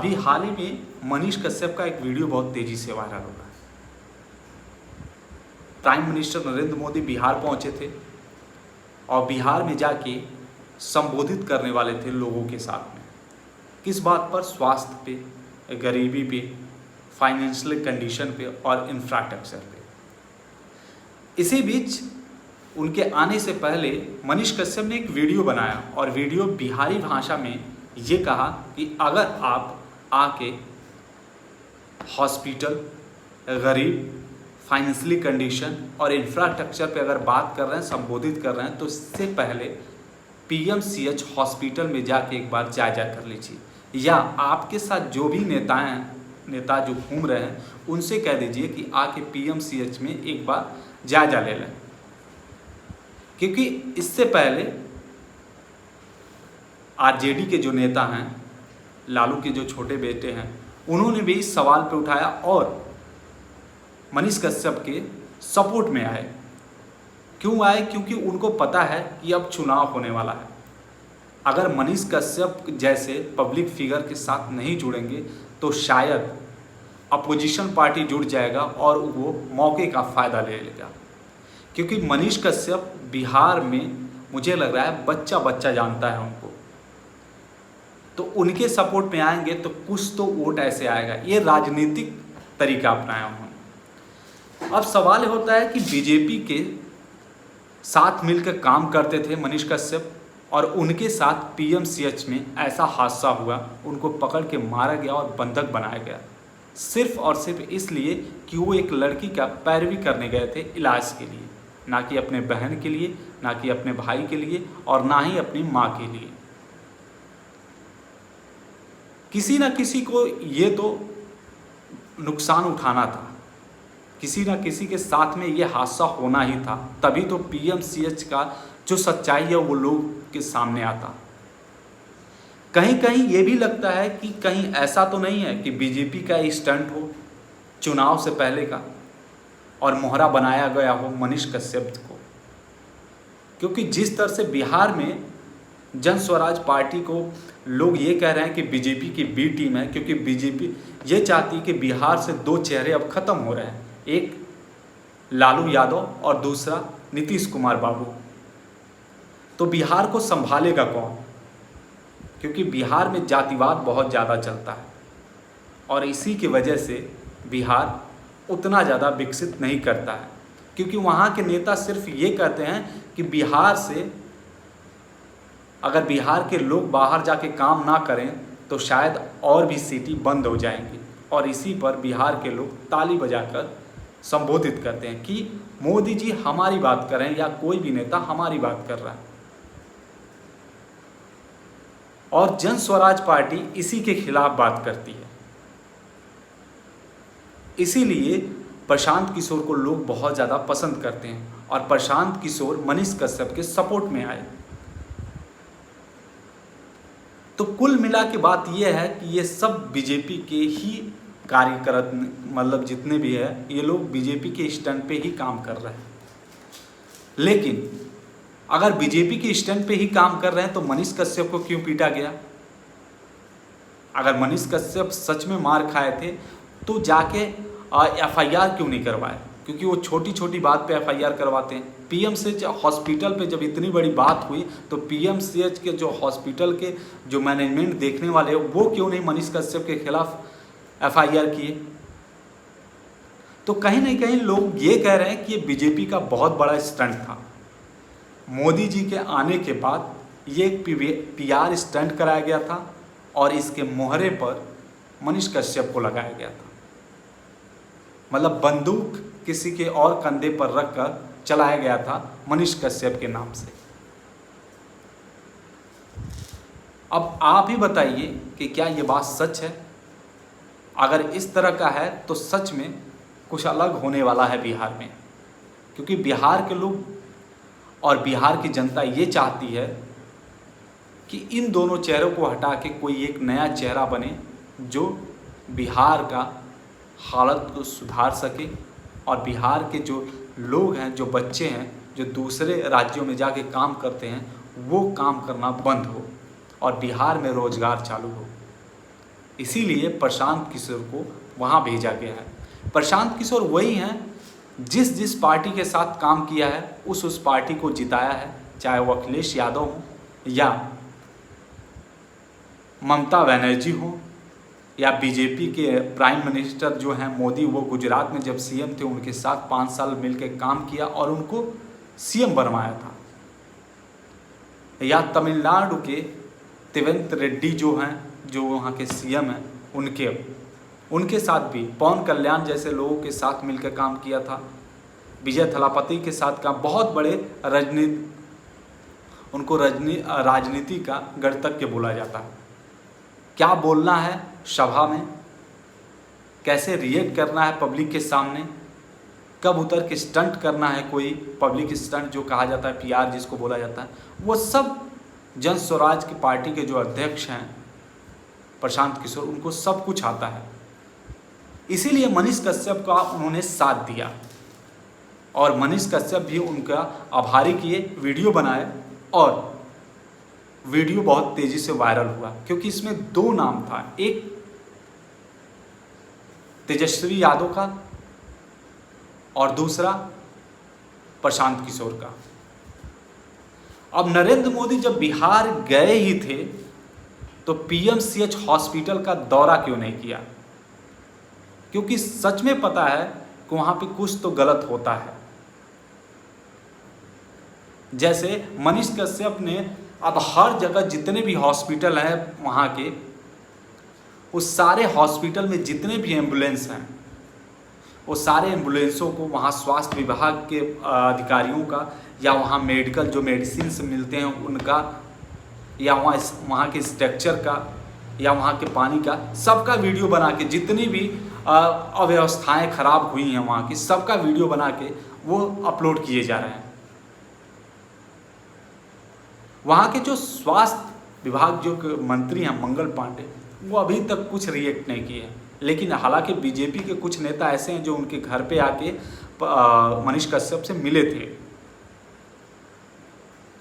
अभी हाल ही में मनीष कश्यप का एक वीडियो बहुत तेजी से वायरल हो रहा है। प्राइम मिनिस्टर नरेंद्र मोदी बिहार पहुंचे थे और बिहार में जाके संबोधित करने वाले थे लोगों के साथ में। किस बात पर? स्वास्थ्य पे, गरीबी पे, फाइनेंशियल कंडीशन पे और इंफ्रास्ट्रक्चर पे। इसी बीच उनके आने से पहले मनीष कश्यप ने एक वीडियो बनाया और वीडियो बिहारी भाषा में ये कहा कि अगर आप आके हॉस्पिटल, गरीब, फाइनेंशियली कंडीशन और इंफ्रास्ट्रक्चर पे अगर बात कर रहे हैं, संबोधित कर रहे हैं, तो इससे पहले पीएमसीएच हॉस्पिटल में जाके एक बार जायजा कर लीजिए, या आपके साथ जो भी नेता जो घूम रहे हैं उनसे कह दीजिए कि आके पीएमसीएच में एक बार जायजा ले लें। क्योंकि इससे पहले आरजेडी के जो नेता हैं, लालू के जो छोटे बेटे हैं, उन्होंने भी इस सवाल पे उठाया और मनीष कश्यप के सपोर्ट में आए। क्यों आए? क्योंकि उनको पता है कि अब चुनाव होने वाला है। अगर मनीष कश्यप जैसे पब्लिक फिगर के साथ नहीं जुड़ेंगे तो शायद अपोजिशन पार्टी जुड़ जाएगा और वो मौके का फ़ायदा ले लेगा। क्योंकि मनीष कश्यप बिहार में मुझे लग रहा है बच्चा बच्चा जानता है उनको, तो उनके सपोर्ट में आएंगे तो कुछ तो वोट ऐसे आएगा। ये राजनीतिक तरीका अपनाया उन्होंने। अब सवाल होता है कि बीजेपी के साथ मिलकर काम करते थे मनीष कश्यप और उनके साथ पीएमसीएच में ऐसा हादसा हुआ, उनको पकड़ के मारा गया और बंधक बनाया गया, सिर्फ और सिर्फ इसलिए कि वो एक लड़की का पैरवी करने गए थे इलाज के लिए, ना कि अपने बहन के लिए, ना कि अपने भाई के लिए और ना ही अपनी माँ के लिए। किसी ना किसी को ये तो नुकसान उठाना था, किसी ना किसी के साथ में ये हादसा होना ही था, तभी तो पीएमसीएच का जो सच्चाई है वो लोग के सामने आता। कहीं कहीं ये भी लगता है कि कहीं ऐसा तो नहीं है कि बीजेपी का स्टंट हो चुनाव से पहले का और मोहरा बनाया गया हो मनीष कश्यप को। क्योंकि जिस तरह से बिहार में जन स्वराज पार्टी को लोग ये कह रहे हैं कि बीजेपी की बी टीम है, क्योंकि बीजेपी ये चाहती है कि बिहार से दो चेहरे अब खत्म हो रहे हैं, एक लालू यादव और दूसरा नीतीश कुमार बाबू। तो बिहार को संभालेगा कौन? क्योंकि बिहार में जातिवाद बहुत ज़्यादा चलता है और इसी की वजह से बिहार उतना ज़्यादा विकसित नहीं करता है। क्योंकि वहाँ के नेता सिर्फ ये कहते हैं कि बिहार से अगर बिहार के लोग बाहर जाके काम ना करें तो शायद और भी सिटी बंद हो जाएंगी, और इसी पर बिहार के लोग ताली बजाकर संबोधित करते हैं कि मोदी जी हमारी बात कर रहे हैं या कोई भी नेता हमारी बात कर रहा है। और जन स्वराज पार्टी इसी के खिलाफ बात करती है। इसीलिए प्रशांत किशोर को लोग बहुत ज़्यादा पसंद करते हैं और प्रशांत किशोर मनीष कश्यप के सपोर्ट में आए। तो कुल मिला के बात यह है कि ये सब बीजेपी के ही कार्यकर्ता, मतलब जितने भी है ये लोग बीजेपी के स्टैंड पे ही काम कर रहे हैं। लेकिन अगर बीजेपी के स्टैंड पे ही काम कर रहे हैं तो मनीष कश्यप को क्यों पीटा गया? अगर मनीष कश्यप सच में मार खाए थे तो जाके एफआईआर क्यों नहीं करवाए? क्योंकि वो छोटी छोटी बात पे एफआईआर करवाते हैं। पीएमसीएच हॉस्पिटल पे जब इतनी बड़ी बात हुई तो पीएमसीएच के जो हॉस्पिटल के जो मैनेजमेंट देखने वाले वो क्यों नहीं मनीष कश्यप के खिलाफ एफआईआर किए? तो कहीं ना कहीं लोग ये कह रहे हैं कि ये बीजेपी का बहुत बड़ा स्टंट था। मोदी जी के आने के बाद ये एक पीआर स्टंट कराया गया था और इसके मोहरे पर मनीष कश्यप को लगाया गया था। मतलब बंदूक किसी के और कंधे पर रखकर चलाया गया था मनीष कश्यप के नाम से। अब आप ही बताइए कि क्या ये बात सच है? अगर इस तरह का है तो सच में कुछ अलग होने वाला है बिहार में। क्योंकि बिहार के लोग और बिहार की जनता ये चाहती है कि इन दोनों चेहरों को हटा के कोई एक नया चेहरा बने जो बिहार का हालत को सुधार सके और बिहार के जो लोग हैं, जो बच्चे हैं, जो दूसरे राज्यों में जाके काम करते हैं, वो काम करना बंद हो और बिहार में रोजगार चालू हो। इसीलिए प्रशांत किशोर को वहाँ भेजा गया है। प्रशांत किशोर वही हैं जिस पार्टी के साथ काम किया है उस पार्टी को जिताया है, चाहे वो अखिलेश यादव हो या ममता बनर्जी हो या बीजेपी के प्राइम मिनिस्टर जो हैं मोदी, वो गुजरात में जब सीएम थे उनके साथ 5 साल मिलकर काम किया और उनको सीएम बनवाया था। या तमिलनाडु के तिवेंत रेड्डी जो हैं, जो वहाँ के सीएम हैं, उनके साथ भी पवन कल्याण जैसे लोगों के साथ मिलकर काम किया था। विजय थलापति के साथ काम, बहुत बड़े उनको राजनीति का गणतज्ञ बोला जाता है। क्या बोलना है सभा में, कैसे रिएक्ट करना है पब्लिक के सामने, कब उतर के स्टंट करना है, कोई पब्लिक स्टंट जो कहा जाता है, पीआर जिसको बोला जाता है, वो सब जन स्वराज की पार्टी के जो अध्यक्ष हैं प्रशांत किशोर, उनको सब कुछ आता है। इसीलिए मनीष कश्यप का उन्होंने साथ दिया और मनीष कश्यप भी उनका आभारी किए, वीडियो बनाए और वीडियो बहुत तेजी से वायरल हुआ क्योंकि इसमें 2 नाम था, एक तेजस्वी यादव का और दूसरा प्रशांत किशोर का। अब नरेंद्र मोदी जब बिहार गए ही थे तो पीएमसीएच हॉस्पिटल का दौरा क्यों नहीं किया? क्योंकि सच में पता है कि वहाँ पे कुछ तो गलत होता है। जैसे मनीष कश्यप ने अब हर जगह जितने भी हॉस्पिटल हैं वहाँ के, उस सारे हॉस्पिटल में जितने भी एम्बुलेंस हैं, वो सारे एम्बुलेंसों को वहाँ स्वास्थ्य विभाग के अधिकारियों का या वहाँ मेडिकल जो मेडिसिन से मिलते हैं उनका या वहाँ के स्ट्रक्चर का या वहाँ के पानी का, सबका वीडियो बना के, जितनी भी अव्यवस्थाएं खराब हुई हैं वहाँ की, सबका वीडियो बना के वो अपलोड किए जा रहे हैं। वहाँ के जो स्वास्थ्य विभाग जो मंत्री हैं मंगल पांडे, वो अभी तक कुछ रिएक्ट नहीं किए हैं। लेकिन हालांकि बीजेपी के कुछ नेता ऐसे हैं जो उनके घर पे आके मनीष कश्यप से मिले थे।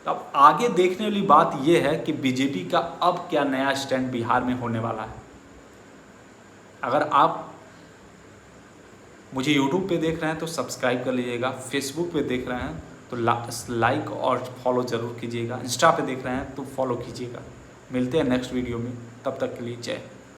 अब आगे देखने वाली बात यह है कि बीजेपी का अब क्या नया स्टैंड बिहार में होने वाला है। अगर आप मुझे यूट्यूब पे देख रहे हैं तो सब्सक्राइब कर लीजिएगा, फेसबुक पे देख रहे हैं तो लाइक और फॉलो ज़रूर कीजिएगा, इंस्टा पे देख रहे हैं तो फॉलो कीजिएगा। मिलते हैं नेक्स्ट वीडियो में, तब तक के लिए जय।